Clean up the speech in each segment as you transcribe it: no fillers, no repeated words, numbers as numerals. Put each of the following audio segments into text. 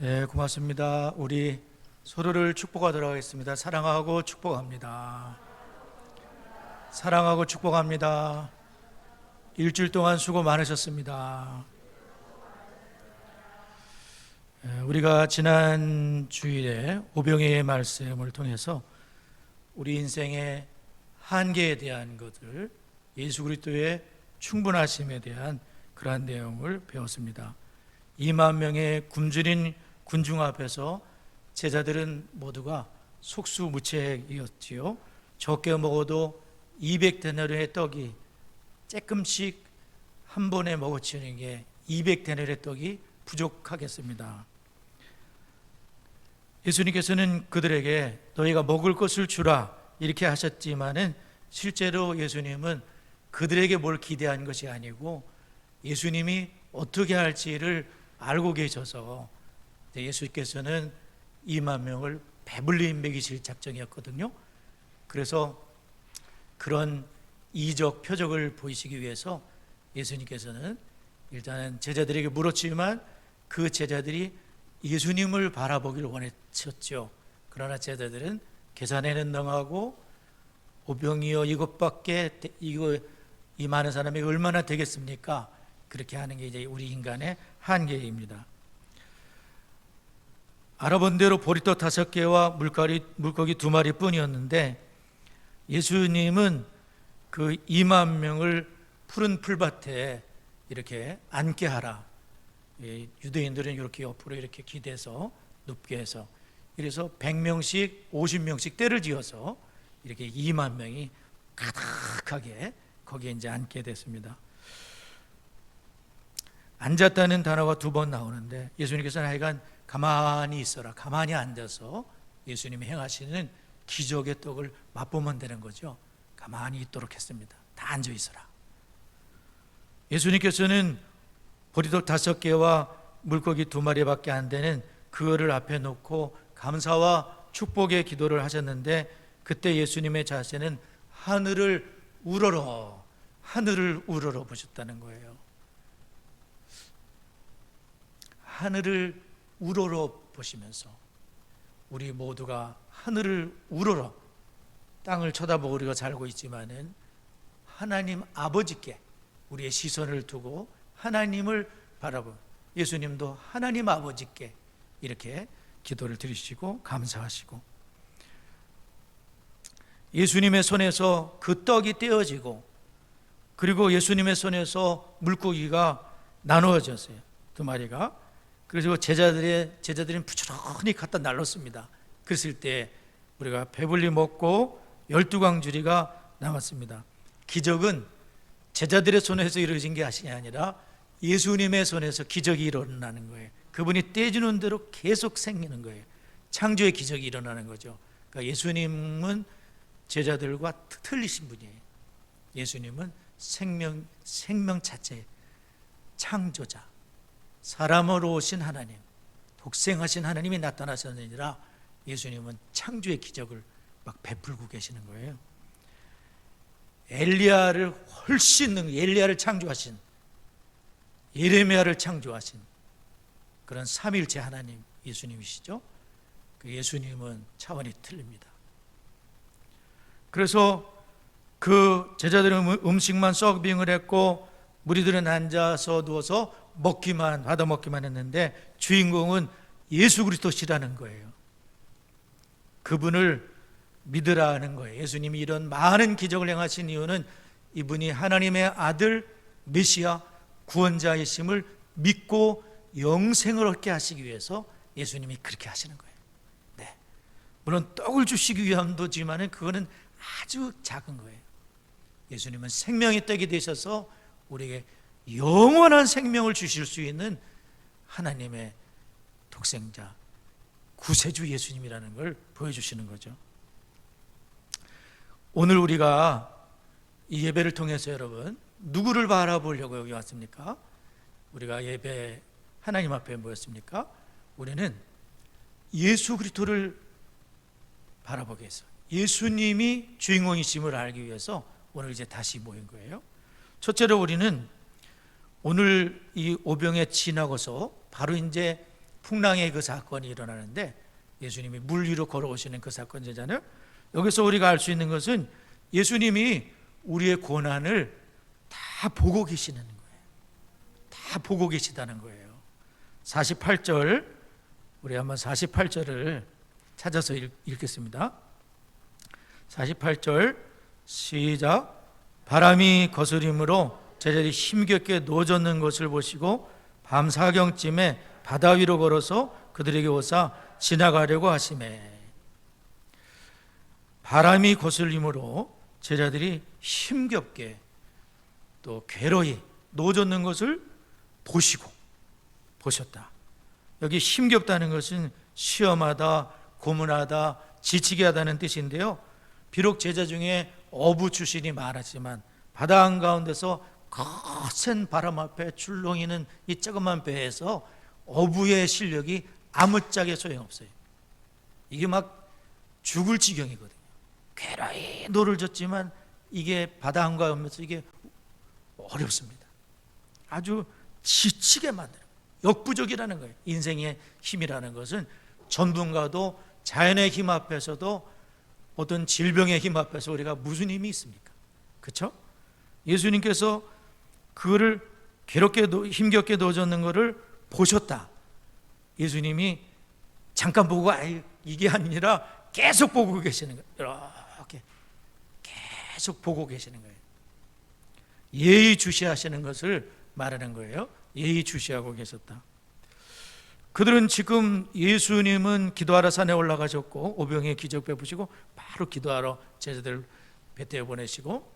네, 고맙습니다. 우리 서로를 축복하도록 하겠습니다. 사랑하고 축복합니다. 사랑하고 축복합니다. 일주일 동안 수고 많으셨습니다. 우리가 지난 주일에 오병이의 말씀을 통해서 우리 인생의 한계에 대한 것을, 예수 그리스도의 충분하심에 대한 그러한 내용을 배웠습니다. 2만 명의 굶주린 군중 앞에서 제자들은 모두가 속수무책이었지요. 적게 먹어도 200데나리온의 떡이 조금씩 한 번에 먹어치우는 게 200데나리온의 떡이 부족하겠습니다. 예수님께서는 그들에게 너희가 먹을 것을 주라 이렇게 하셨지만은 실제로 예수님은 그들에게 뭘 기대한 것이 아니고 예수님이 어떻게 할지를 알고 계셔서 예수께서는 2만 명을 배불리 먹이실 작정이었거든요. 그래서 그런 이적 표적을 보이시기 위해서 예수님께서는 일단은 제자들에게 물었지만 그 제자들이 예수님을 바라보기를 원했었죠. 그러나 제자들은 계산에는 능하고 오병이어 이것밖에 이 많은 사람이 얼마나 되겠습니까? 그렇게 하는 게 이제 우리 인간의 한계입니다. 알아본 대로 보리떡 5개와 물고기 2마리 뿐이었는데 예수님은 그 2만 명을 푸른 풀밭에 이렇게 앉게 하라. 유대인들은 이렇게 옆으로 이렇게 기대서 눕게 해서, 이래서 100명씩 50명씩 때를 지어서 이렇게 2만 명이 가득하게 거기에 이제 앉게 됐습니다. 앉았다는 단어가 2번 나오는데 예수님께서는 하여간 가만히 있어라, 가만히 앉아서 예수님이 행하시는 기적의 떡을 맛보면 되는 거죠. 가만히 있도록 했습니다. 다 앉아 있어라. 예수님께서는 보리떡 5개와 물고기 2마리밖에 안 되는 그거를 앞에 놓고 감사와 축복의 기도를 하셨는데, 그때 예수님의 자세는 하늘을 우러러 보셨다는 거예요. 하늘을 우러러 보시면서 우리 모두가 하늘을 우러러 땅을 쳐다보고 우리가 살고 있지만은 하나님 아버지께 우리의 시선을 두고 하나님을 바라보, 예수님도 하나님 아버지께 이렇게 기도를 드리시고 감사하시고, 예수님의 손에서 그 떡이 떼어지고 그리고 예수님의 손에서 물고기가 나누어졌어요. 2마리가. 그래서 제자들은 부지런히 갖다 날랐습니다. 그랬을 때 우리가 배불리 먹고 12광주리가 남았습니다. 기적은 제자들의 손에서 이루어진 게 아니라 예수님의 손에서 기적이 일어나는 거예요. 그분이 떼주는 대로 계속 생기는 거예요. 창조의 기적이 일어나는 거죠. 그러니까 예수님은 제자들과 틀리신 분이에요. 예수님은 생명 자체, 창조자, 사람으로 오신 하나님, 독생하신 하나님이 나타나셨느니라 예수님은 창조의 기적을 막 베풀고 계시는 거예요. 엘리야를 엘리야를 창조하신, 예레미야를 창조하신 그런 삼위일체 하나님 예수님이시죠. 그 예수님은 차원이 틀립니다. 그래서 그 제자들은 음식만 서빙을 했고 무리들은 앉아서 누워서 받아 먹기만 했는데 주인공은 예수 그리스도시라는 거예요. 그분을 믿으라는 거예요. 예수님이 이런 많은 기적을 행하신 이유는 이분이 하나님의 아들 메시아 구원자이심을 믿고 영생을 얻게 하시기 위해서 예수님이 그렇게 하시는 거예요. 네. 물론 떡을 주시기 위함도지만은 그거는 아주 작은 거예요. 예수님은 생명의 떡이 되셔서 우리에게 영원한 생명을 주실 수 있는 하나님의 독생자 구세주 예수님이라는 걸 보여주시는 거죠. 오늘 우리가 이 예배를 통해서 여러분 누구를 바라보려고 여기 왔습니까? 우리가 예배 하나님 앞에 모였습니까? 우리는 예수 그리스도를 바라보기 위해서, 예수님이 주인공이심을 알기 위해서 오늘 이제 다시 모인 거예요. 첫째로 우리는 오늘 이 오병에 지나고서 바로 이제 풍랑의 그 사건이 일어나는데 예수님이 물 위로 걸어오시는 그 사건이잖아요. 여기서 우리가 알 수 있는 것은 예수님이 우리의 고난을 다 보고 계시는 거예요. 다 보고 계시다는 거예요. 48절, 우리 한번 48절을 찾아서 읽겠습니다. 48절 시작. 바람이 거스림으로 제자들이 힘겹게 노젓는 것을 보시고 밤 사경쯤에 바다 위로 걸어서 그들에게 오사 지나가려고 하시매. 바람이 거슬림으로 제자들이 힘겹게 또 괴로이 노젓는 것을 보셨다. 여기 힘겹다는 것은 시험하다, 고문하다, 지치게 하다는 뜻인데요. 비록 제자 중에 어부 출신이 많았지만 바다 한가운데서 거센 바람 앞에 출렁이는 이 조그만 배에서 어부의 실력이 아무짝에 소용없어요. 이게 막 죽을 지경이거든요. 괴로이 노를 젓지만 이게 바다 한가운데서 이게 어렵습니다. 아주 지치게 만드는 거예요. 역부족이라는 거예요. 인생의 힘이라는 것은 전문가도 자연의 힘 앞에서도 어떤 질병의 힘 앞에서 우리가 무슨 힘이 있습니까? 그렇죠? 예수님께서 그거를 괴롭게 힘겹게 노젓는 것을 보셨다. 예수님이 잠깐 보고 이게 아니라 계속 보고 계시는 거예요. 이렇게 계속 보고 계시는 거예요. 예의주시하시는 것을 말하는 거예요. 예의주시하고 계셨다. 그들은 지금 예수님은 기도하러 산에 올라가셨고 오병이의 기적 베푸시고 바로 기도하러 제자들 베테어 보내시고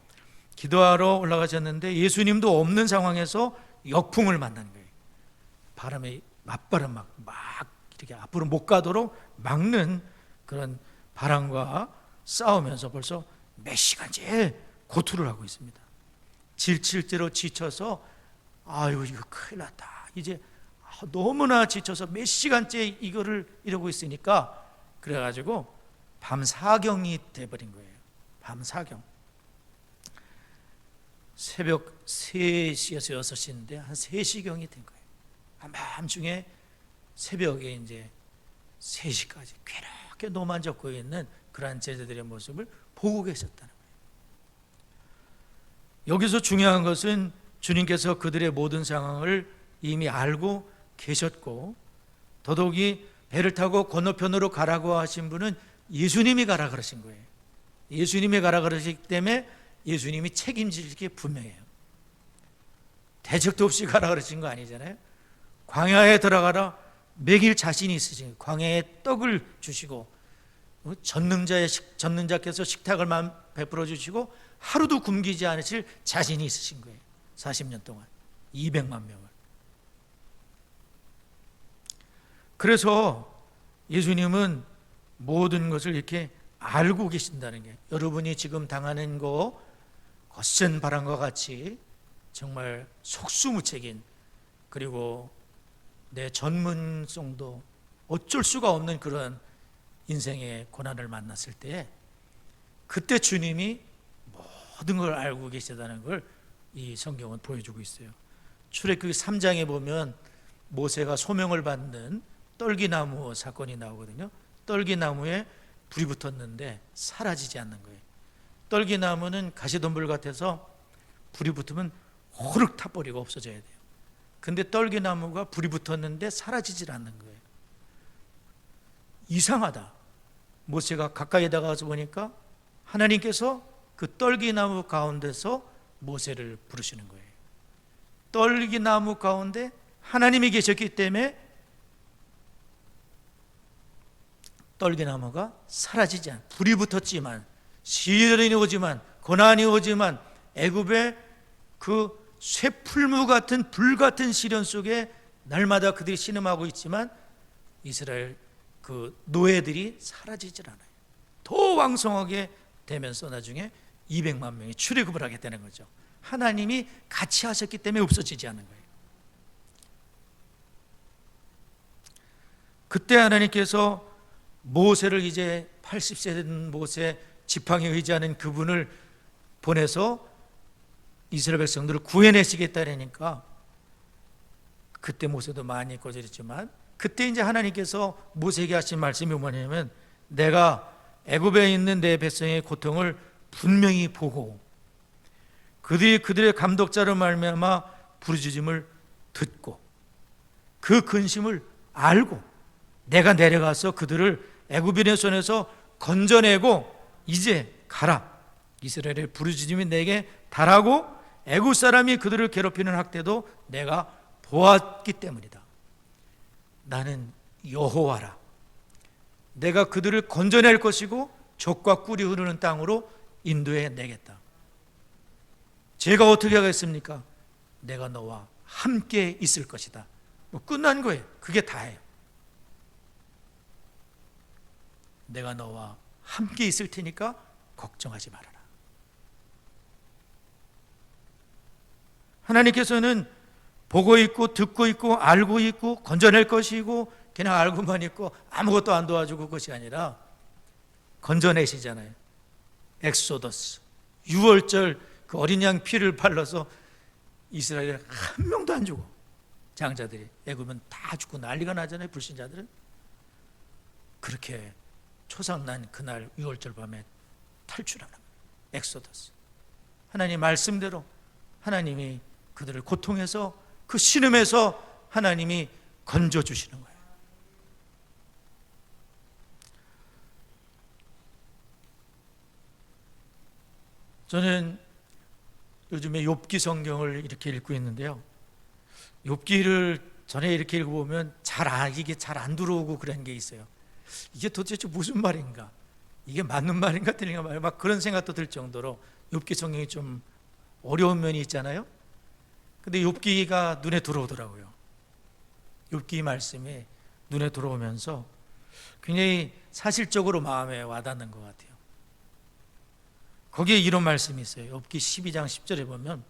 기도하러 올라가셨는데 예수님도 없는 상황에서 역풍을 만난 거예요. 바람에 맞바람 막 이렇게 앞으로 못 가도록 막는 그런 바람과 싸우면서 벌써 몇 시간째 고투를 하고 있습니다. 질질대로 지쳐서 아유 이거 큰일 났다. 이제 너무나 지쳐서 몇 시간째 이거를 이러고 있으니까 그래가지고 밤 사경이 돼버린 거예요. 밤 사경. 새벽 3시에서 6시인데 한 3시경이 된 거예요. 한밤중에 새벽에 이제 3시까지 괴롭게 노만젓고 있는 그러한 제자들의 모습을 보고 계셨다는 거예요. 여기서 중요한 것은 주님께서 그들의 모든 상황을 이미 알고 계셨고 더더욱이 배를 타고 건너편으로 가라고 하신 분은 예수님이 가라 그러신 거예요. 예수님이 가라 그러시기 때문에 예수님이 책임질 게 분명해요. 대적도 없이 가라 그러신 거 아니잖아요. 광야에 들어가라 먹일 자신이 있으신 광야에 떡을 주시고 전능자께서 식탁을 베풀어 주시고 하루도 굶기지 않으실 자신이 있으신 거예요. 40년 동안 200만 명을. 그래서 예수님은 모든 것을 이렇게 알고 계신다는 게 여러분이 지금 당하는 거 거센 바람과 같이 정말 속수무책인 그리고 내 전문성도 어쩔 수가 없는 그런 인생의 고난을 만났을 때 그때 주님이 모든 걸 알고 계시다는 걸 이 성경은 보여주고 있어요. 출애굽기 3장에 보면 모세가 소명을 받는 떨기나무 사건이 나오거든요. 떨기나무에 불이 붙었는데 사라지지 않는 거예요. 떨기나무는 가시덤불 같아서 불이 붙으면 호륵 타버리고 없어져야 돼요. 근데 떨기나무가 불이 붙었는데 사라지질 않는 거예요. 이상하다. 모세가 가까이 다가가서 보니까 하나님께서 그 떨기나무 가운데서 모세를 부르시는 거예요. 떨기나무 가운데 하나님이 계셨기 때문에 떨기나무가 사라지지 않아. 불이 붙었지만 시련이 오지만 고난이 오지만 애굽의 그 쇠풀무 같은 불 같은 시련 속에 날마다 그들이 신음하고 있지만 이스라엘 그 노예들이 사라지질 않아요. 더 왕성하게 되면서 나중에 200만 명이 출애굽을 하게 되는 거죠. 하나님이 같이 하셨기 때문에 없어지지 않는 거예요. 그때 하나님께서 모세를 이제 80세 된 모세 지팡이 의지하는 그분을 보내서 이스라엘 백성들을 구해내시겠다니까 그때 모세도 많이 거절했지만 그때 이제 하나님께서 모세에게 하신 말씀이 뭐냐면, 내가 애굽에 있는 내 백성의 고통을 분명히 보고 그들의 감독자로 말미암아 부르짖음을 듣고 그 근심을 알고 내가 내려가서 그들을 애굽인의 손에서 건져내고 이제 가라. 이스라엘의 부르짖음이 내게 달하고 애굽 사람이 그들을 괴롭히는 학대도 내가 보았기 때문이다. 나는 여호와라. 내가 그들을 건져낼 것이고 젖과 꿀이 흐르는 땅으로 인도해 내겠다. 제가 어떻게 하겠습니까? 내가 너와 함께 있을 것이다. 끝난 거예요. 그게 다예요. 내가 너와 함께 있을 테니까 걱정하지 말아라. 하나님께서는 보고 있고 듣고 있고 알고 있고 건져낼 것이고 그냥 알고만 있고 아무것도 안 도와주고 그것이 아니라 건져내시잖아요. 엑소더스 6월절 그 어린 양 피를 발라서 이스라엘에 한 명도 안 죽어. 장자들이 애굽은 다 죽고 난리가 나잖아요. 불신자들은. 그렇게 초상난 그날 6월절 밤에 탈출하는 거예요. 엑소더스. 하나님 말씀대로 하나님이 그들을 고통해서 그 신음에서 하나님이 건져주시는 거예요. 저는 요즘에 욥기 성경을 이렇게 읽고 있는데요. 욥기를 전에 이렇게 읽어보면 이게 잘 안 들어오고 그런 게 있어요. 이게 도대체 무슨 말인가? 이게 맞는 말인가 틀린 말인가? 막 그런 생각도 들 정도로 욥기 성경이 좀 어려운 면이 있잖아요. 근데 욥기가 눈에 들어오더라고요. 욥기 말씀이 눈에 들어오면서 굉장히 사실적으로 마음에 와닿는 것 같아요. 거기에 이런 말씀이 있어요. 욥기 12장 10절에 보면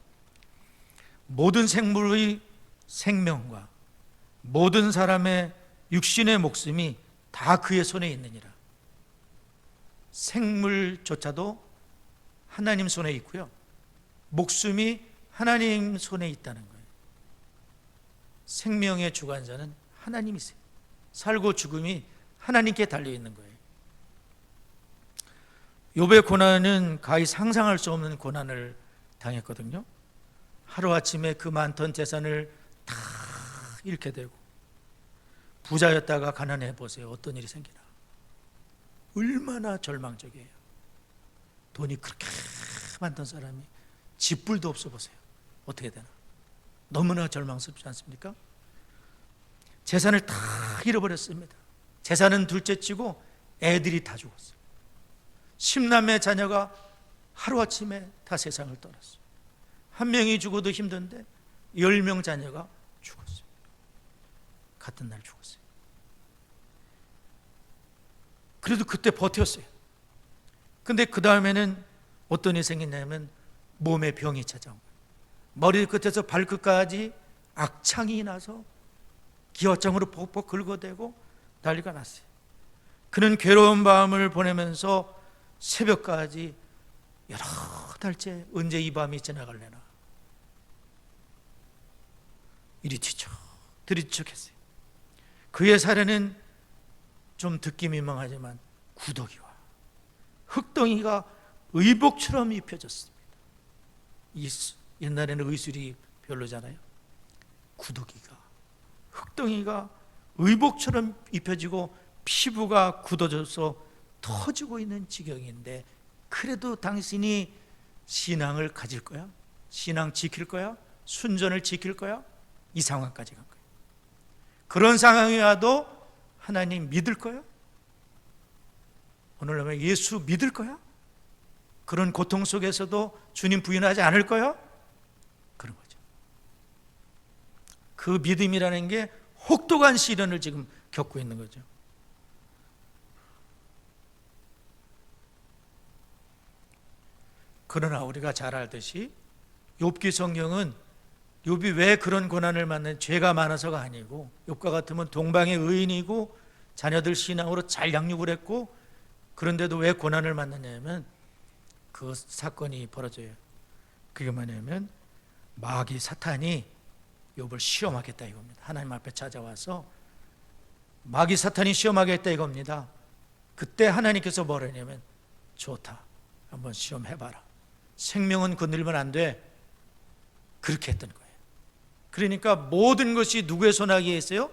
모든 생물의 생명과 모든 사람의 육신의 목숨이 다 그의 손에 있느니라. 생물조차도 하나님 손에 있고요. 목숨이 하나님 손에 있다는 거예요. 생명의 주관자는 하나님이세요. 살고 죽음이 하나님께 달려있는 거예요. 욥의 고난은 가히 상상할 수 없는 고난을 당했거든요. 하루아침에 그 많던 재산을 다 잃게 되고 부자였다가 가난해 보세요. 어떤 일이 생기나. 얼마나 절망적이에요. 돈이 그렇게 많던 사람이 집불도 없어 보세요. 어떻게 되나. 너무나 절망스럽지 않습니까? 재산을 다 잃어버렸습니다. 재산은 둘째치고 애들이 다 죽었어요. 10남의 자녀가 하루아침에 다 세상을 떠났어요. 한 명이 죽어도 힘든데 10명 자녀가 죽었어요. 같은 날 죽었어요. 그래도 그때 버텼어요. 근데 그 다음에는 어떤 일이 생겼냐면 몸에 병이 찾아온 거예요. 머리 끝에서 발끝까지 악창이 나서 기와장으로 벅벅 긁어대고 난리가 났어요. 그는 괴로운 밤을 보내면서 새벽까지 여러 달째 언제 이 밤이 지나갈래나 이리 들이척했어요. 그의 살에는 좀 듣기 민망하지만 구더기와 흙덩이가 의복처럼 입혀졌습니다. 옛날에는 의술이 별로잖아요. 구더기가 흙덩이가 의복처럼 입혀지고 피부가 굳어져서 터지고 있는 지경인데 그래도 당신이 신앙을 가질 거야? 신앙 지킬 거야? 순전을 지킬 거야? 이 상황까지 간 거예요. 그런 상황이 와도 하나님 믿을 거야? 오늘날 예수 믿을 거야? 그런 고통 속에서도 주님 부인하지 않을 거야? 그런 거죠. 그 믿음이라는 게 혹독한 시련을 지금 겪고 있는 거죠. 그러나 우리가 잘 알듯이 욥기 성경은 욥이 왜 그런 고난을 만난 죄가 많아서가 아니고 욥과 같으면 동방의 의인이고 자녀들 신앙으로 잘 양육을 했고 그런데도 왜 고난을 만났냐면 그 사건이 벌어져요. 그게 뭐냐면 마귀 사탄이 욥을 시험하겠다 이겁니다. 하나님 앞에 찾아와서 마귀 사탄이 시험하겠다 이겁니다. 그때 하나님께서 뭐라 하냐면 좋다, 한번 시험해봐라. 생명은 건드리면 안 돼. 그렇게 했던 거예요. 그러니까 모든 것이 누구의 손아귀에 있어요?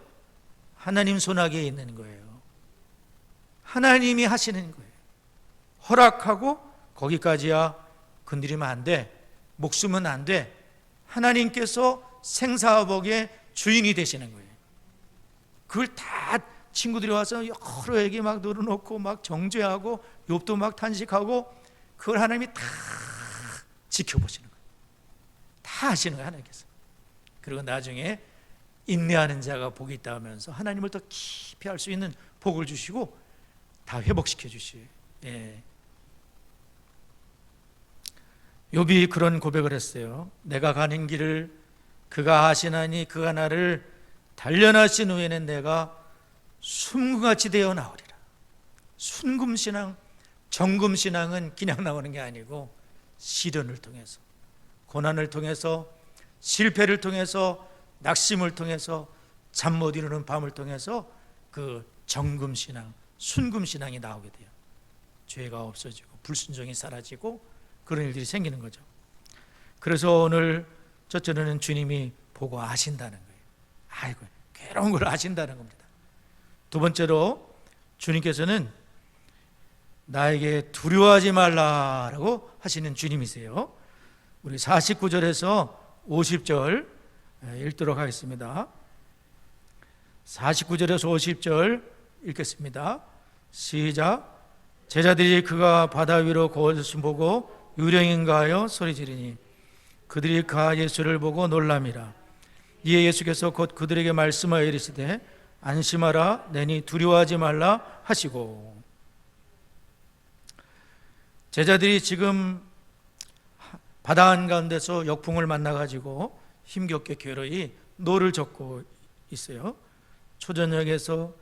하나님 손아귀에 있는 거예요. 하나님이 하시는 거예요. 허락하고 거기까지야 건드리면 안 돼. 목숨은 안 돼. 하나님께서 생사화복의 주인이 되시는 거예요. 그걸 다 친구들이 와서 여러 얘기 막 늘어놓고 막 정죄하고 욥도 막 탄식하고 그걸 하나님이 다 지켜보시는 거예요. 다 하시는 거예요, 하나님께서. 그리고 나중에 인내하는 자가 복이 있다 하면서 하나님을 더 깊이 알 수 있는 복을 주시고 다 회복시켜 주시요. 예. 욥이 그런 고백을 했어요. 내가 가는 길을 그가 아시나니 그가 나를 단련하신 후에는 내가 숨같이 되어 나오리라. 순금신앙, 정금신앙은 그냥 나오는 게 아니고 시련을 통해서, 고난을 통해서, 실패를 통해서, 낙심을 통해서, 잠 못 이루는 밤을 통해서 그 정금신앙, 순금신앙이 나오게 돼요. 죄가 없어지고 불순종이 사라지고 그런 일들이 생기는 거죠. 그래서 오늘 첫째는 주님이 보고 아신다는 거예요. 아이고, 괴로운 걸 아신다는 겁니다. 두 번째로 주님께서는 나에게 두려워하지 말라라고 하시는 주님이세요. 우리 49절에서 50절 읽도록 하겠습니다. 49절에서 50절 읽겠습니다. 시작. 제자들이 그가 바다 위로 거슬 보고 유령인가 하여 소리 지르니 그들이 가 예수를 보고 놀람이라. 이에 예수께서 곧 그들에게 말씀하여 이르시되 안심하라, 내니 두려워하지 말라 하시고. 제자들이 지금 바다 한가운데서 역풍을 만나가지고 힘겹게 괴로이 노를 젓고 있어요. 초저녁에서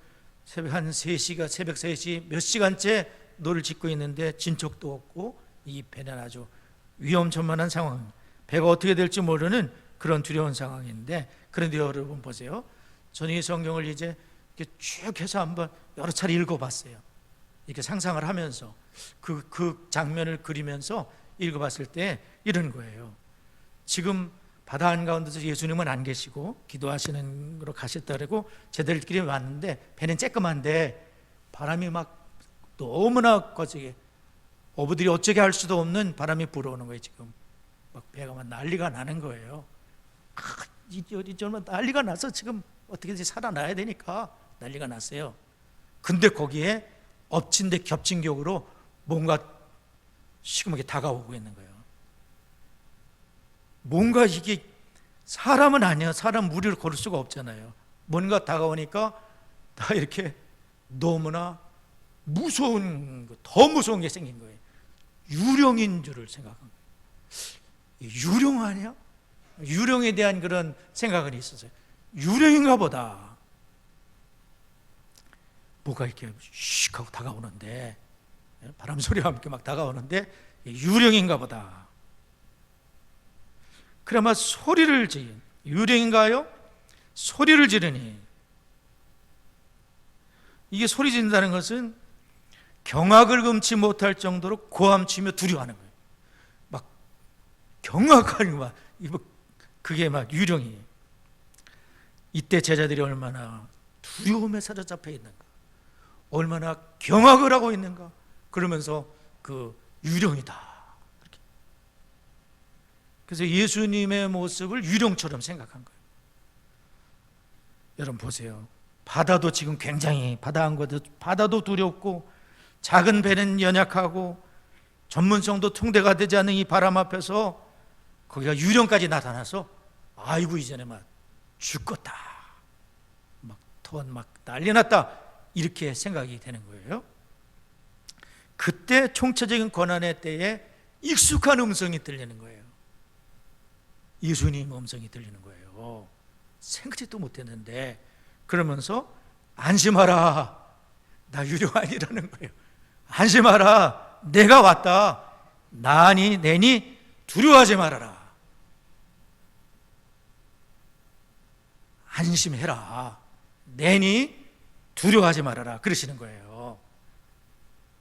새벽 한 3시가 새벽 3시 몇 시간째 노를 짓고 있는데 진척도 없고 이 배는 아주 위험천만한 상황, 배가 어떻게 될지 모르는 그런 두려운 상황인데, 그런데 여러분 보세요. 저는 이 성경을 이제 이렇게 쭉 해서 한번 여러 차례 읽어봤어요. 이렇게 상상을 하면서 그 장면을 그리면서 읽어봤을 때 이런 거예요. 지금 바다 한가운데서 예수님은 안 계시고 기도하시는 거로 가셨다고 제자들끼리 왔는데 배는 쬐끔한데 바람이 막 너무나 거세게, 어부들이 어쩌게 할 수도 없는 바람이 불어오는 거예요. 지금 막 배가 막 난리가 나는 거예요. 이절만 난리가 나서 지금 어떻게든지 살아나야 되니까 난리가 났어요. 근데 거기에 엎친 데 겹친 격으로 뭔가 시커멓게 다가오고 있는 거예요. 뭔가 이게 사람은 아니야. 사람 무리를 걸을 수가 없잖아요. 뭔가 다가오니까 다 이렇게 너무나 무서운, 더 무서운 게 생긴 거예요. 유령인 줄을 생각한 거예요. 유령 아니야? 유령에 대한 그런 생각은 있었어요. 유령인가 보다. 뭐가 이렇게 슉 하고 다가오는데, 바람 소리와 함께 막 다가오는데 유령인가 보다. 그나마 소리를 지르니, 유령인가요? 소리를 지르니. 이게 소리 지른다는 것은 경악을 금치 못할 정도로 고함치며 두려워하는 거예요. 막 경악하는 막 그게 막 유령이에요. 이때 제자들이 얼마나 두려움에 사로잡혀 있는가, 얼마나 경악을 하고 있는가. 그러면서 그 유령이다. 그래서 예수님의 모습을 유령처럼 생각한 거예요. 여러분 보세요. 바다도 지금 굉장히, 바다도 두렵고 작은 배는 연약하고 전문성도 통대가 되지 않는 이 바람 앞에서 거기가 유령까지 나타나서 아이고 이제는 막 죽겠다, 막 돈 막 난리 났다, 이렇게 생각이 되는 거예요. 그때 총체적인 고난의 때에 익숙한 음성이 들리는 거예요. 예수님 음성이 들리는 거예요. 생각지도 못했는데. 그러면서 안심하라, 나 유령 아니라는 거예요. 안심하라, 내가 왔다. 나니 내니 두려워하지 말아라. 안심해라. 내니 두려워하지 말아라 그러시는 거예요.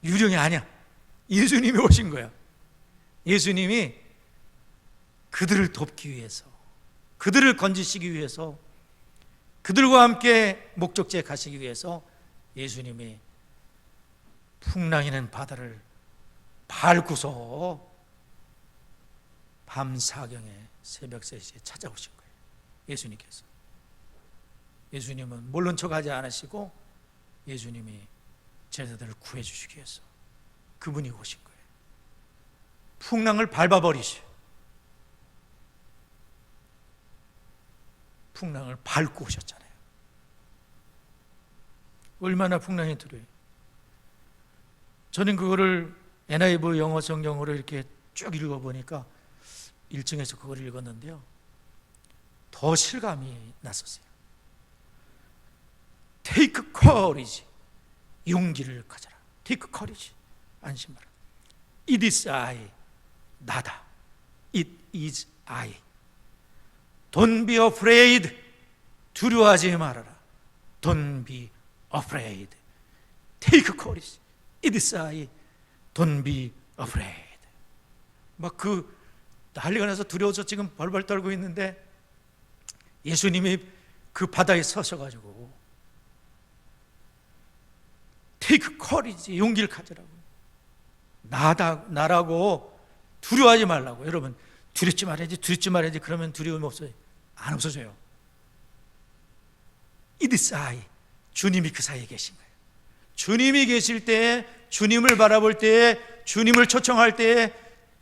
유령이 아니야. 예수님이 오신 거야. 예수님이 그들을 돕기 위해서, 그들을 건지시기 위해서, 그들과 함께 목적지에 가시기 위해서 예수님이 풍랑이는 바다를 밟고서 밤 사경에 새벽 3시에 찾아오신 거예요. 예수님께서. 예수님은 모른 척하지 않으시고 예수님이 제자들을 구해 주시기 위해서 그분이 오신 거예요. 풍랑을 밟아버리셔. 풍랑을 밟고 오셨잖아요. 얼마나 풍랑이 두려워요. 저는 그거를 NIV 영어 성경으로 이렇게 쭉 읽어보니까 1층에서 그걸 읽었는데요, 더 실감이 났었어요. Take courage, 용기를 가져라. Take courage, 안심하라. It is I, 나다. It is I. Don't be afraid, 두려워하지 말아라. Don't be afraid. Take courage, it is I. Don't be afraid. 막 그 난리가 나서 두려워서 지금 벌벌 떨고 있는데 예수님이 그 바다에 서셔가지고 Take courage, 용기를 가져라고. 나라고 두려워하지 말라고. 여러분, 두렵지 말아야지. 그러면 두려움이 없어요. 안 없어져요. It is I. 주님이 그 사이에 계신 거예요. 주님이 계실 때에, 주님을 바라볼 때에, 주님을 초청할 때에,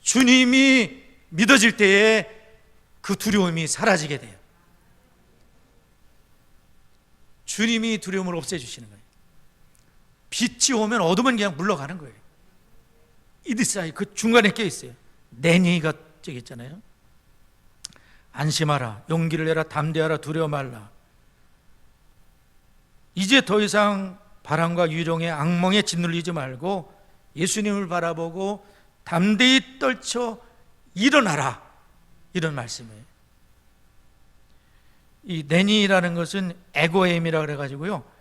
주님이 믿어질 때에 그 두려움이 사라지게 돼요. 주님이 두려움을 없애주시는 거예요. 빛이 오면 어둠은 그냥 물러가는 거예요. It is I. 그 중간에 껴있어요. 내니가 저기 있잖아요. 안심하라, 용기를 내라, 담대하라, 두려워 말라. 이제 더 이상 바람과 유령의 악몽에 짓눌리지 말고 예수님을 바라보고 담대히 떨쳐 일어나라, 이런 말씀이에요. 이 내니라는 것은 에고엠이라 그래가지고요,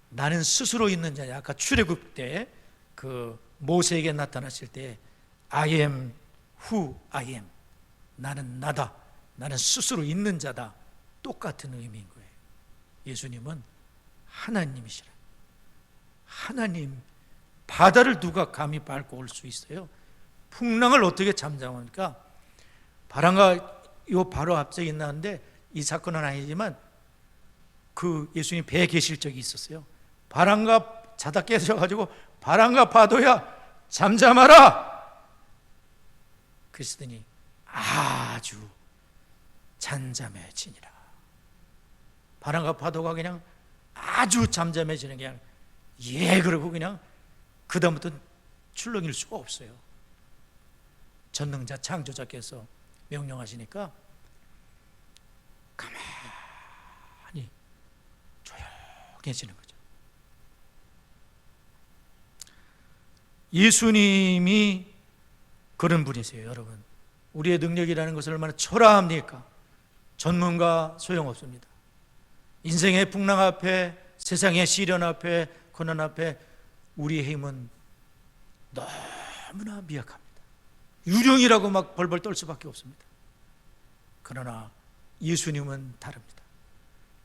나는 스스로 있는 자야. 아까 출애굽 때 그 모세에게 나타났을 때 I am who I am, 나는 나다, 나는 스스로 있는 자다, 똑같은 의미인 거예요. 예수님은 하나님이시라. 하나님, 바다를 누가 감히 밟고 올 수 있어요? 풍랑을 어떻게 잠잠합니까? 바람과 요 바로 앞서 있나는데 이 사건은 아니지만 그 예수님 배에 계실 적이 있었어요. 바람과 자다 깨셔가지고 바람과 파도야 잠잠하라 그랬더니 아주 잠잠해지니라. 바람과 파도가 그냥 아주 잠잠해지는 게 아니라 그러고 그냥 그 다음부터는 출렁일 수가 없어요. 전능자 창조자께서 명령하시니까 가만히 조용해지는 거죠. 예수님이 그런 분이세요. 여러분, 우리의 능력이라는 것은 얼마나 초라합니까? 전문가 소용없습니다. 인생의 풍랑 앞에, 세상의 시련 앞에, 고난 앞에 우리의 힘은 너무나 미약합니다. 유령이라고 막 벌벌 떨 수밖에 없습니다. 그러나 예수님은 다릅니다.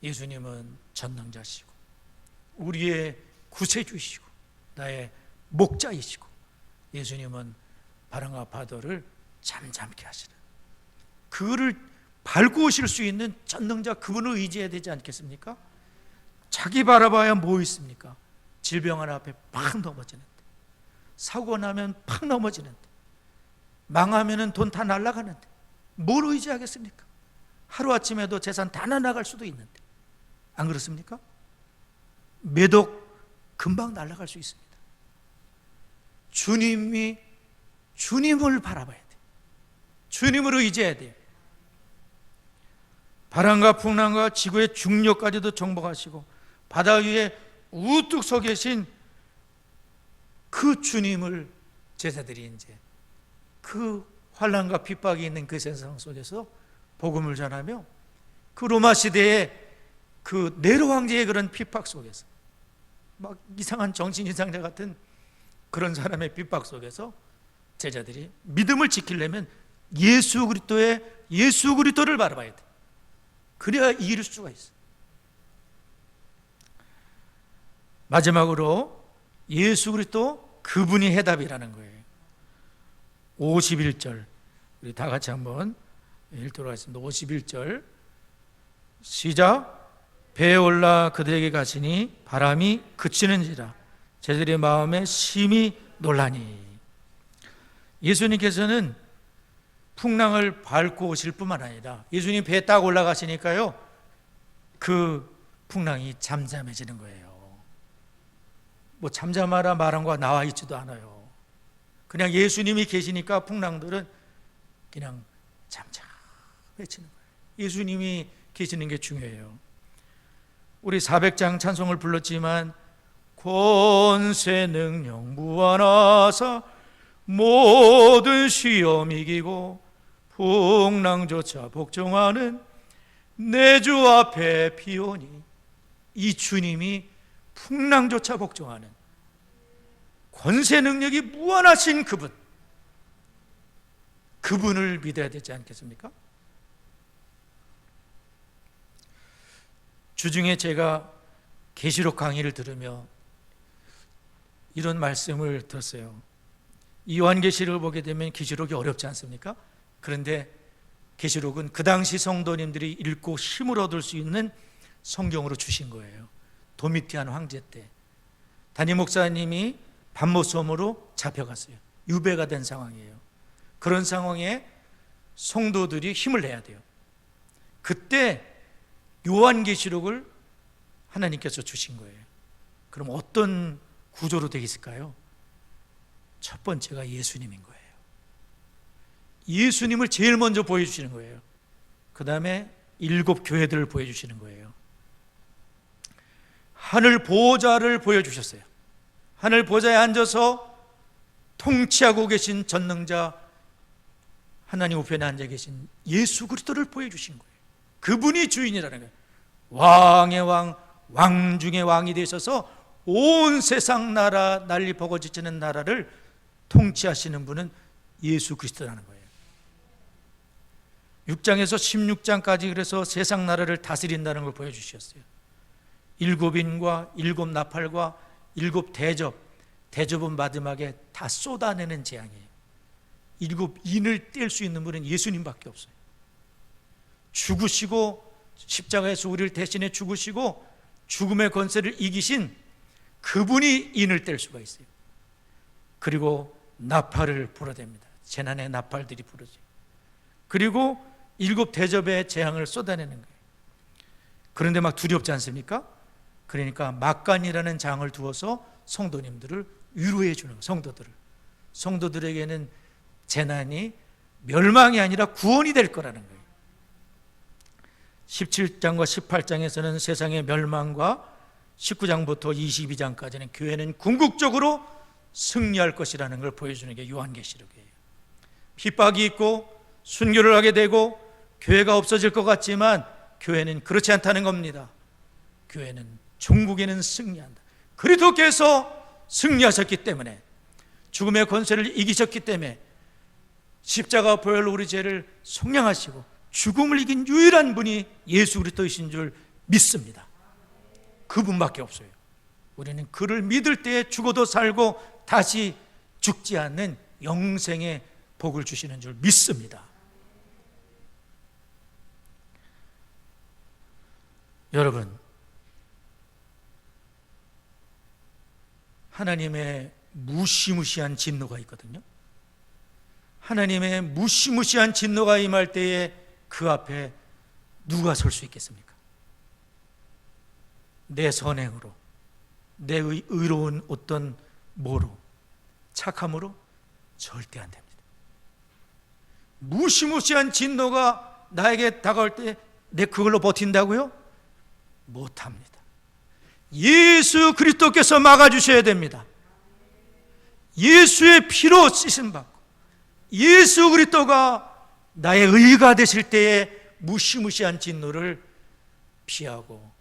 예수님은 전능자시고 우리의 구세주이시고 나의 목자이시고, 예수님은 바람과 파도를 잠잠케 하시는, 그를 밟고 오실 수 있는 전능자, 그분을 의지해야 되지 않겠습니까? 자기 바라봐야 뭐 있습니까? 질병 하나 앞에 팍 넘어지는데, 사고 나면 팍 넘어지는데, 망하면 돈 다 날아가는데 뭘 의지하겠습니까? 하루아침에도 재산 다 날아갈 수도 있는데, 안 그렇습니까? 매독 금방 날아갈 수 있습니다. 주님을 바라봐야 돼. 주님을 의지해야 돼요. 바람과 풍랑과 지구의 중력까지도 정복하시고 바다 위에 우뚝 서 계신 그 주님을 제자들이 이제 그 환난과 핍박이 있는 그 세상 속에서 복음을 전하며, 그 로마 시대의 그 네로 황제의 그런 핍박 속에서 막 이상한 정신 이상자 같은 그런 사람의 핍박 속에서 제자들이 믿음을 지키려면 예수 그리스도를 바라봐야 돼. 그래야 이길 수가 있어. 마지막으로 예수 그리스도 그분이 해답이라는 거예요. 51절 우리 다 같이 한번 읽도록 하겠습니다. 51절 시작. 배에 올라 그들에게 가시니 바람이 그치는지라 제자들의 마음에 심히 놀라니. 예수님께서는 풍랑을 밟고 오실 뿐만 아니라 예수님 배에 딱 올라가시니까요 그 풍랑이 잠잠해지는 거예요. 뭐 잠잠하라 말한 거 나와 있지도 않아요. 그냥 예수님이 계시니까 풍랑들은 그냥 잠잠해지는 거예요. 예수님이 계시는 게 중요해요. 우리 400장 찬송을 불렀지만 권세 능력 무한하사 모든 시험 이기고 풍랑조차 복종하는 내 주 앞에 비오니, 이 주님이 풍랑조차 복종하는 권세 능력이 무한하신 그분을 믿어야 되지 않겠습니까? 주중에 제가 계시록 강의를 들으며 이런 말씀을 들었어요. 요한계시록을 보게 되면 계시록이 어렵지 않습니까? 그런데 계시록은 그 당시 성도님들이 읽고 힘을 얻을 수 있는 성경으로 주신 거예요. 도미티안 황제 때 담임 목사님이 밤모섬으로 잡혀갔어요. 유배가 된 상황이에요. 그런 상황에 성도들이 힘을 내야 돼요. 그때 요한계시록을 하나님께서 주신 거예요. 그럼 어떤 구조로 되어 있을까요? 첫 번째가 예수님인 거예요. 예수님을 제일 먼저 보여주시는 거예요. 그 다음에 7 교회들을 보여주시는 거예요. 하늘 보좌를 보여주셨어요. 하늘 보좌에 앉아서 통치하고 계신 전능자 하나님 우편에 앉아 계신 예수 그리스도를 보여주신 거예요. 그분이 주인이라는 거예요. 왕의 왕, 왕 중의 왕이 되셔서 온 세상 나라, 난리 버거지치는 나라를 통치하시는 분은 예수 그리스도라는 거예요. 6장에서 16장까지 그래서 세상 나라를 다스린다는 걸 보여주셨어요. 7인과 7 나팔과 7 대접, 대접은 마지막에 다 쏟아내는 재앙이에요. 7인을 뗄 수 있는 분은 예수님밖에 없어요. 죽으시고 십자가에서 우리를 대신해 죽으시고 죽음의 권세를 이기신 그분이 인을 뗄 수가 있어요. 그리고 나팔을 불어댑니다. 재난의 나팔들이 부르죠. 그리고 7 대접의 재앙을 쏟아내는 거예요. 그런데 막 두렵지 않습니까? 그러니까 막간이라는 장을 두어서 성도님들을 위로해 주는 거예요. 성도들에게는 재난이 멸망이 아니라 구원이 될 거라는 거예요. 17장과 18장에서는 세상의 멸망과 19장부터 22장까지는 교회는 궁극적으로 승리할 것이라는 걸 보여주는 게 요한계시록이에요. 핍박이 있고 순교를 하게 되고 교회가 없어질 것 같지만 교회는 그렇지 않다는 겁니다. 교회는 종국에는 승리한다. 그리스도께서 승리하셨기 때문에, 죽음의 권세를 이기셨기 때문에 십자가 보혈로 우리 죄를 속량하시고 죽음을 이긴 유일한 분이 예수 그리스도이신 줄 믿습니다. 그분밖에 없어요. 우리는 그를 믿을 때에 죽어도 살고 다시 죽지 않는 영생의 복을 주시는 줄 믿습니다. 여러분, 하나님의 무시무시한 진노가 있거든요. 하나님의 무시무시한 진노가 임할 때에 그 앞에 누가 설 수 있겠습니까? 내 선행으로, 내 의로운 어떤 뭐로, 착함으로 절대 안 됩니다. 무시무시한 진노가 나에게 다가올 때 내 그걸로 버틴다고요? 못합니다. 예수 그리스도께서 막아주셔야 됩니다. 예수의 피로 씻음받고 예수 그리스도가 나의 의가 되실 때에 무시무시한 진노를 피하고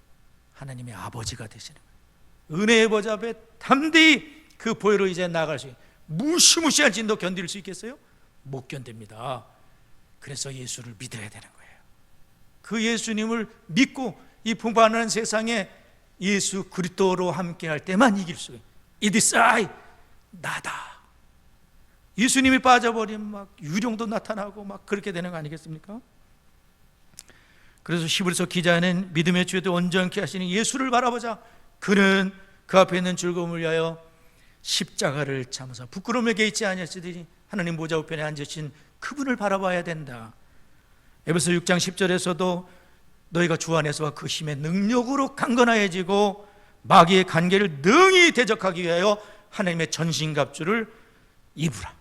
하나님의 아버지가 되시는 거예요. 은혜의 보좌 앞에 담대히 그 보혈로 이제 나아갈 수 있는, 무시무시한 진도 견딜 수 있겠어요? 못 견딥니다. 그래서 예수를 믿어야 되는 거예요. 그 예수님을 믿고 이 풍파하는 세상에 예수 그리스도로 함께할 때만 이길 수 있어요. It is I, 나다. 예수님이 빠져버리면 막 유령도 나타나고 막 그렇게 되는 거 아니겠습니까? 그래서 히브리서 기자는 믿음의 주에도 온전케 하시는 예수를 바라보자. 그는 그 앞에 있는 즐거움을 위하여 십자가를 참으사 부끄러움에 개의치 아니하시더니 하나님 보좌 우편에 앉으신 그분을 바라봐야 된다. 에베소 6장 10절에서도 너희가 주 안에서와 그 힘의 능력으로 강건하여지고 마귀의 관계를 능히 대적하기 위하여 하나님의 전신갑주를 입으라.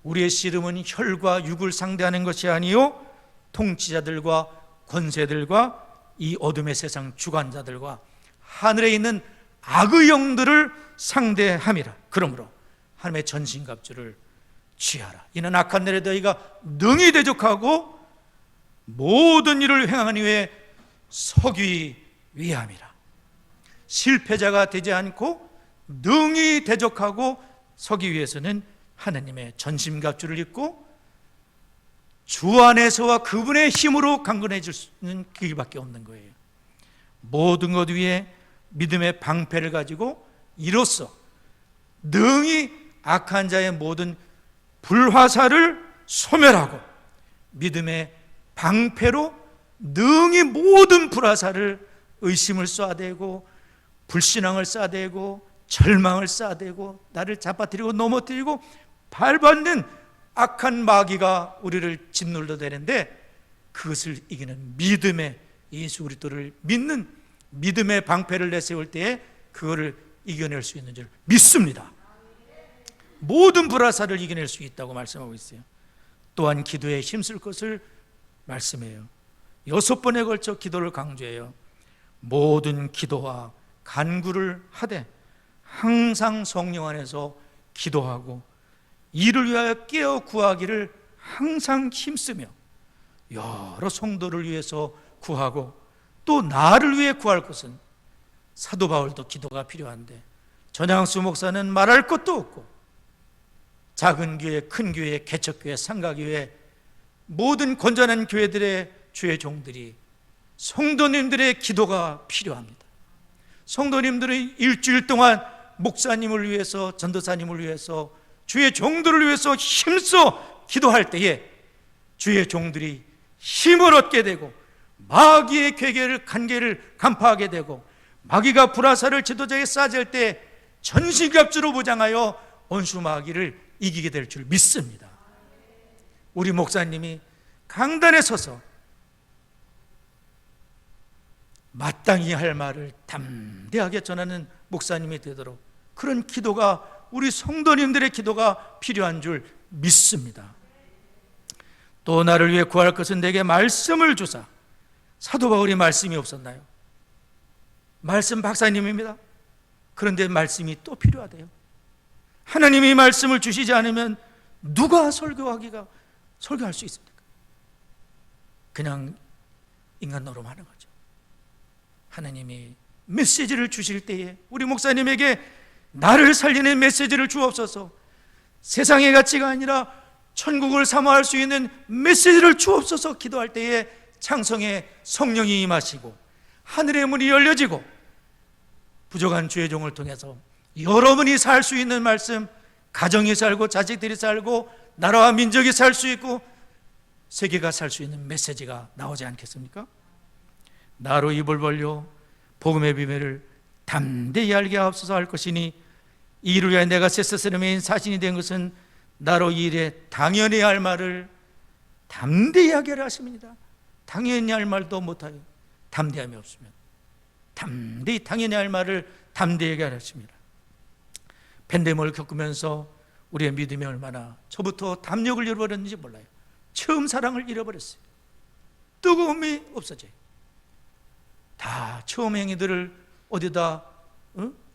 우리의 씨름은 혈과 육을 상대하는 것이 아니요 통치자들과 권세들과 이 어둠의 세상 주관자들과 하늘에 있는 악의 영들을 상대함이라. 그러므로 하나님의 전신갑주를 취하라. 이는 악한 날에 너희가 능히 대적하고 모든 일을 행하는 이후에 서기 위함이라. 실패자가 되지 않고 능히 대적하고 서기 위해서는 하나님의 전신갑주를 입고 주 안에서와 그분의 힘으로 강건해질 수 있는 길밖에 없는 거예요. 모든 것 위에 믿음의 방패를 가지고 이로써 능히 악한 자의 모든 불화살을 소멸하고 믿음의 방패로 능히 모든 불화살을 의심을 쏴대고 불신앙을 쏴대고 절망을 쏴대고 나를 잡아뜨리고 넘어뜨리고 밟아는 악한 마귀가 우리를 짓눌러대는데 그것을 이기는 믿음의 예수 그리스도를 믿는 믿음의 방패를 내세울 때에 그거를 이겨낼 수 있는 줄 믿습니다. 모든 불화살을 이겨낼 수 있다고 말씀하고 있어요. 또한 기도에 힘쓸 것을 말씀해요. 6번에 걸쳐 기도를 강조해요. 모든 기도와 간구를 하되 항상 성령 안에서 기도하고 이를 위하여 깨어 구하기를 항상 힘쓰며 여러 성도를 위해서 구하고 또 나를 위해 구할 것은 사도 바울도 기도가 필요한데 전향수 목사는 말할 것도 없고 작은 교회, 큰 교회, 개척교회, 상가교회 모든 건전한 교회들의 주의 종들이 성도님들의 기도가 필요합니다. 성도님들이 일주일 동안 목사님을 위해서 전도사님을 위해서 주의 종들을 위해서 힘써 기도할 때에 주의 종들이 힘을 얻게 되고 마귀의 관계를 간파하게 되고 마귀가 불화살을 지도자에게 쏴질 때 전신갑주로 무장하여 원수 마귀를 이기게 될 줄 믿습니다. 우리 목사님이 강단에 서서 마땅히 할 말을 담대하게 전하는 목사님이 되도록 그런 기도가 우리 성도님들의 기도가 필요한 줄 믿습니다. 또 나를 위해 구할 것은 내게 말씀을 주사. 사도 바울이 말씀이 없었나요? 말씀 박사님입니다. 그런데 말씀이 또 필요하대요. 하나님이 말씀을 주시지 않으면 누가 설교할 수 있습니까? 그냥 인간 노름하는 거죠. 하나님이 메시지를 주실 때에 우리 목사님에게 나를 살리는 메시지를 주옵소서. 세상의 가치가 아니라 천국을 사모할 수 있는 메시지를 주옵소서 기도할 때에 창성의 성령이 임하시고 하늘의 문이 열려지고 부족한 주의 종을 통해서 여러분이 살 수 있는 말씀, 가정이 살고 자식들이 살고 나라와 민족이 살 수 있고 세계가 살 수 있는 메시지가 나오지 않겠습니까? 나로 입을 벌려 복음의 비밀을 담대히 알게 하옵소서 할 것이니 이를 위하여 내가 세스스름의 사신이 된 것은 나로 이 일에 당연히 할 말을 담대히 하게 하십니다. 당연히 할 말도 못하여 담대함이 없으면 당연히 할 말을 담대하게 하십니다. 팬데믹을 겪으면서 우리의 믿음이 얼마나 저부터 담력을 잃어버렸는지 몰라요. 처음 사랑을 잃어버렸어요. 뜨거움이 없어져요. 다 처음 행위들을 어디다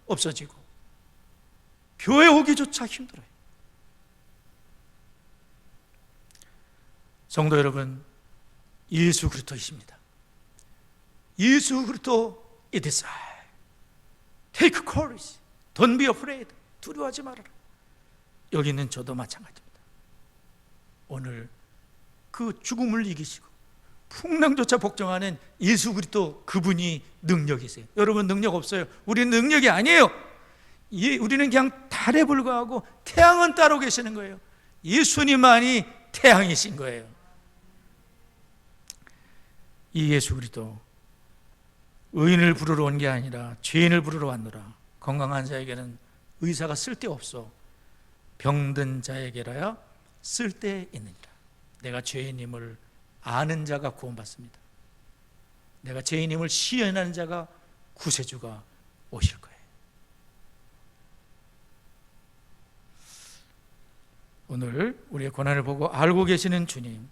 없어지고 교회 오기조차 힘들어요. 성도 여러분, 예수 그리스도이십니다. 예수 그리스도 it is I. Take courage. Don't be afraid. 두려워하지 말아라. 여기 있는 저도 마찬가지입니다. 오늘 그 죽음을 이기시고 풍랑조차 복종하는 예수 그리스도, 그분이 능력이세요. 여러분 능력 없어요. 우리는 능력이 아니에요. 우리는 그냥 달에 불과하고 태양은 따로 계시는 거예요. 예수님만이 태양이신 거예요. 이 예수 그리스도 의인을 부르러 온 게 아니라 죄인을 부르러 왔노라. 건강한 자에게는 의사가 쓸데없어 병든 자에게라야 쓸데있느니라. 내가 죄인임을 아는 자가 구원받습니다. 내가 죄인임을 시인하는 자가 구세주가 오실 거예요. 오늘 우리의 고난을 보고 알고 계시는 주님,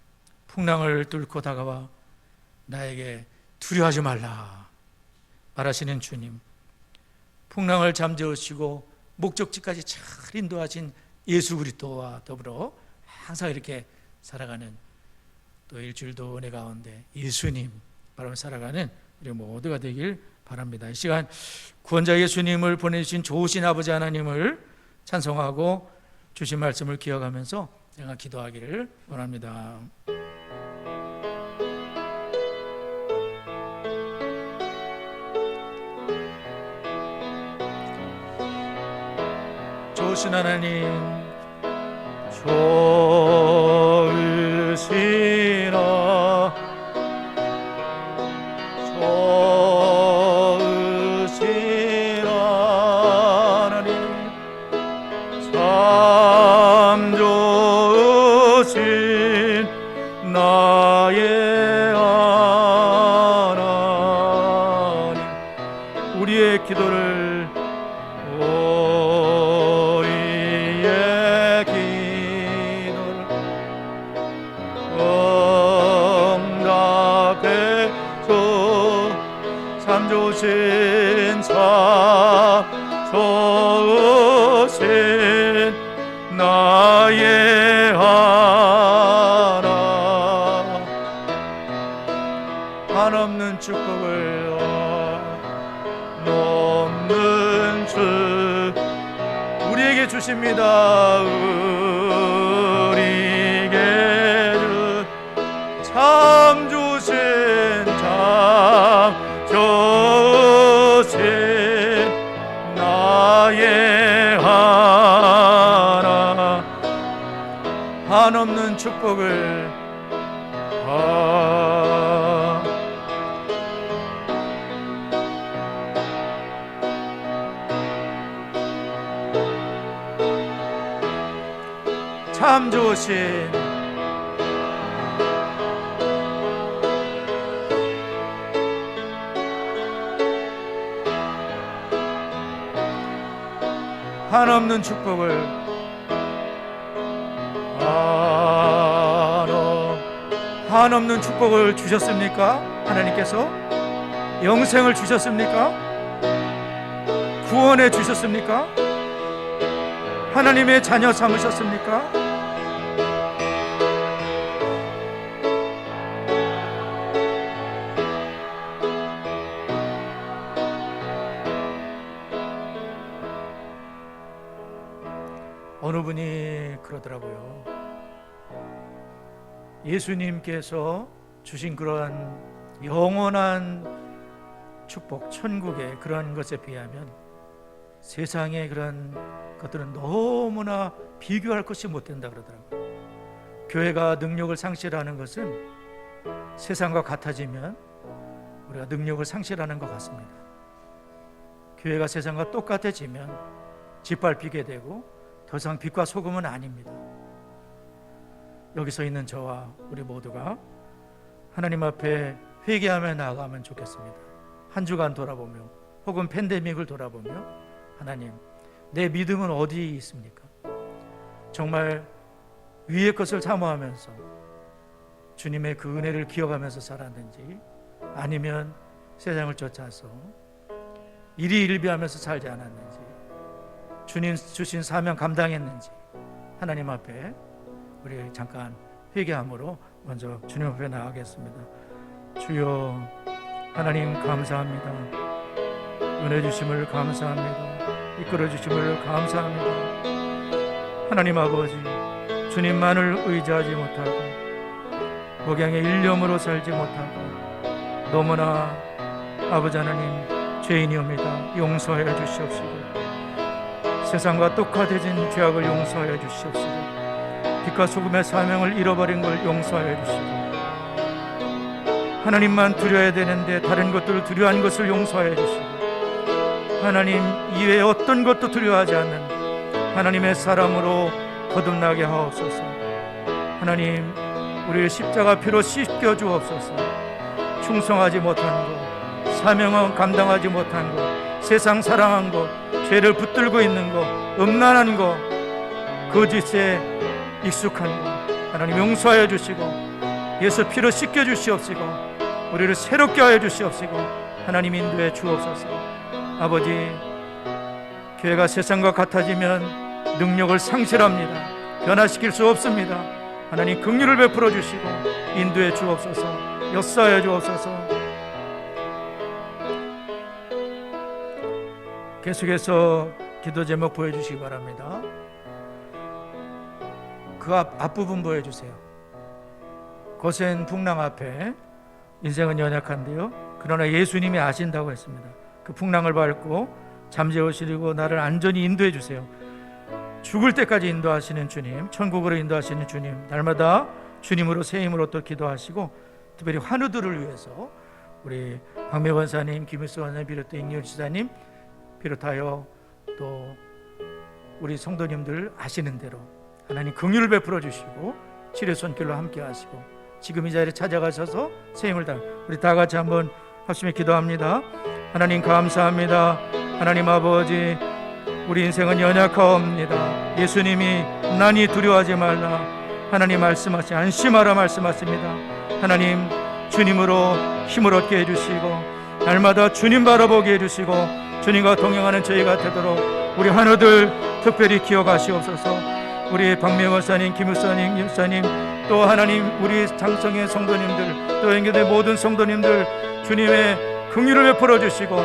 풍랑을 뚫고 다가와 나에게 두려워하지 말라 말하시는 주님, 풍랑을 잠재우시고 목적지까지 잘 인도하신 예수 그리스도와 더불어 항상 이렇게 살아가는, 또 일주일도 은혜 가운데 예수님 바라며 살아가는 우리 모두가 되길 바랍니다. 이 시간 구원자 예수님을 보내주신 좋으신 아버지 하나님을 찬송하고 주신 말씀을 기억하면서 제가 기도하기를 원합니다. 좋으신 하나님, 좋으시라, 좋으시라 하나님, 참 좋으신 나의 하나님, 우리의 기도를 참 좋으신 나의 하나, 한없는 축복을 넘는 주 우리에게 주십니다. 우리에게 참 좋으신 나의 하나, 한없는 축복을 참 좋으신 한없는 축복을 한없는 축복을 주셨습니까? 하나님께서 영생을 주셨습니까? 구원해 주셨습니까? 하나님의 자녀 삼으셨습니까? 어느 분이 그러더라고요. 예수님께서 주신 그러한 영원한 축복, 천국의 그런 것에 비하면 세상의 그런 것들은 너무나 비교할 것이 못 된다 그러더라고요. 교회가 능력을 상실하는 것은 세상과 같아지면 우리가 능력을 상실하는 것 같습니다. 교회가 세상과 똑같아지면 짓밟히게 되고 더 이상 빛과 소금은 아닙니다. 여기서 있는 저와 우리 모두가 하나님 앞에 회개하며 나아가면 좋겠습니다. 한 주간 돌아보며 혹은 팬데믹을 돌아보며 하나님, 내 믿음은 어디에 있습니까? 정말 위의 것을 사모하면서 주님의 그 은혜를 기억하면서 살았는지, 아니면 세상을 쫓아서 일희일비하면서 살지 않았는지, 주님 주신 사명 감당했는지 하나님 앞에 우리 잠깐 회개함으로 먼저 주님 앞에 나가겠습니다. 주여 하나님 감사합니다. 은혜 주심을 감사합니다. 이끌어 주심을 감사합니다. 하나님 아버지, 주님만을 의지하지 못하고 목양의 일념으로 살지 못하고 너무나 아버지 하나님 죄인이옵니다. 용서하여 주시옵시고 세상과 똑같아진 죄악을 용서하여 주시옵시고 빛과 소금의 사명을 잃어버린 걸 용서하여 주시고 하나님만 두려워야 되는데 다른 것들을 두려워한 것을 용서하여 주시고 하나님 이외에 어떤 것도 두려워하지 않는 하나님의 사람으로 거듭나게 하옵소서. 하나님 우리를 십자가 피로 씻겨 주옵소서. 충성하지 못한 것, 사명을 감당하지 못한 것, 세상 사랑한 것, 죄를 붙들고 있는 것, 음란한 것, 거짓에 익숙한 것 하나님 용서하여 주시고 예수 피로 씻겨 주시옵시고 우리를 새롭게 하여 주시옵시고 하나님 인도해 주옵소서. 아버지, 교회가 세상과 같아지면 능력을 상실합니다. 변화시킬 수 없습니다. 하나님 긍휼을 베풀어 주시고 인도해 주옵소서. 역사하여 주옵소서. 계속해서 기도 제목 보여주시기 바랍니다. 그 앞부분 보여주세요. 고센 풍랑 앞에 인생은 연약한데요, 그러나 예수님이 아신다고 했습니다. 그 풍랑을 밟고 잠재우시고 나를 안전히 인도해 주세요. 죽을 때까지 인도하시는 주님, 천국으로 인도하시는 주님, 날마다 주님으로 새 힘으로 또 기도하시고 특별히 환우들을 위해서 우리 박매 원사님, 김일수 원사님 비롯해 임기훈 지사님 비롯하여 또 우리 성도님들 아시는 대로 하나님 긍휼을 베풀어 주시고 치료 손길로 함께 하시고 지금 이 자리에 찾아가셔서 새 힘을 다 우리 다 같이 한번 합심해 기도합니다. 하나님 감사합니다. 하나님 아버지, 우리 인생은 연약하옵니다. 예수님이 난이 두려워하지 말라 하나님 말씀하시 안심하라 말씀하십니다. 하나님 주님으로 힘을 얻게 해주시고 날마다 주님 바라보게 해주시고 주님과 동행하는 저희가 되도록 우리 하나들 특별히 기억하시옵소서. 우리 박명호 사님, 김우사님, 김사님 또 하나님 우리 장성의 성도님들 또 연결된 모든 성도님들 주님의 긍휼을 베풀어 주시고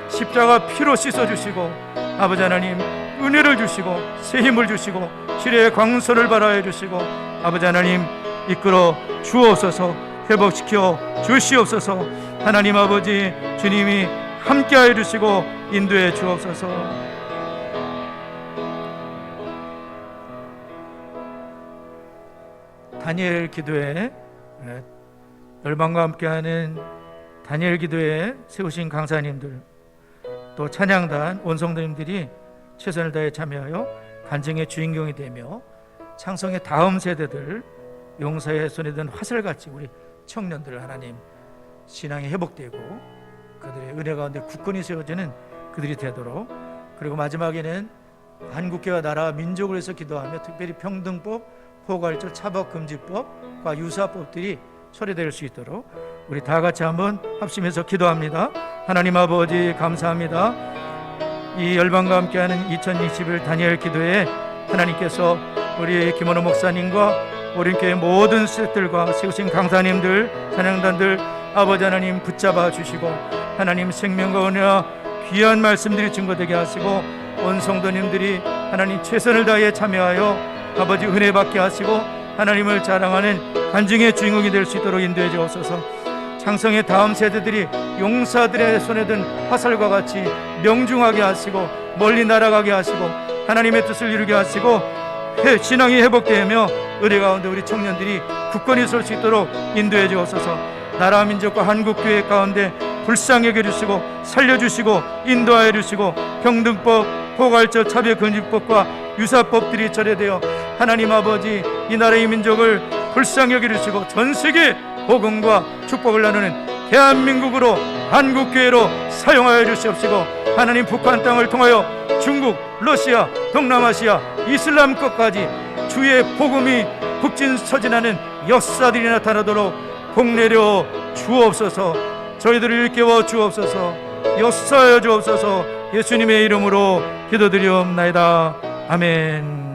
십자가 피로 씻어 주시고 아버지 하나님 은혜를 주시고 새 힘을 주시고 치료의 광선을 발하여 주시고 아버지 하나님 이끌어 주옵소서. 회복시켜 주시옵소서. 하나님 아버지 주님이 함께하여 주시고 인도해 주옵소서. 다니엘 기도회, 열방과 함께하는 다니엘 기도회에 세우신 강사님들 또 찬양단 온 성도님들이 최선을 다해 참여하여 간증의 주인공이 되며 창성의 다음 세대들 용사의 손에 든 화살같이 우리 청년들 하나님 신앙이 회복되고 그들의 은혜 가운데 굳건히 세워지는 그들이 되도록, 그리고 마지막에는 한국교회와 나라와 민족을 위해서 기도하며 특별히 평등법, 포괄적 차별금지법과 유사법들이 처리될 수 있도록 우리 다 같이 한번 합심해서 기도합니다. 하나님 아버지 감사합니다. 이 열방과 함께하는 2021 다니엘 기도에 하나님께서 우리 김원호 목사님과 오륜교회 모든 스태프들과 세우신 강사님들, 찬양단들 아버지 하나님 붙잡아 주시고 하나님 생명과 은혜와 귀한 말씀들이 증거되게 하시고 온 성도님들이 하나님 최선을 다해 참여하여 아버지 은혜 받게 하시고 하나님을 자랑하는 간증의 주인공이 될 수 있도록 인도해 주옵소서. 창성의 다음 세대들이 용사들의 손에 든 화살과 같이 명중하게 하시고 멀리 날아가게 하시고 하나님의 뜻을 이루게 하시고 신앙이 회복되며 은혜 가운데 우리 청년들이 굳건히 설 수 있도록 인도해 주옵소서. 나라 민족과 한국교회 가운데 불쌍히 여겨주시고 살려주시고 인도하여 주시고 평등법, 포괄적 차별금지법과 유사법들이 철회되어 하나님 아버지 이 나라의 민족을 불쌍히 여겨주시고 전세계 복음과 축복을 나누는 대한민국으로 한국교회로 사용하여 주시옵시고 하나님 북한 땅을 통하여 중국, 러시아, 동남아시아, 이슬람 끝까지 주의 복음이 북진서진하는 역사들이 나타나도록 복내려 주옵소서. 저희들을 일깨워 주옵소서. 역사하여 주옵소서. 예수님의 이름으로 기도드리옵나이다. 아멘.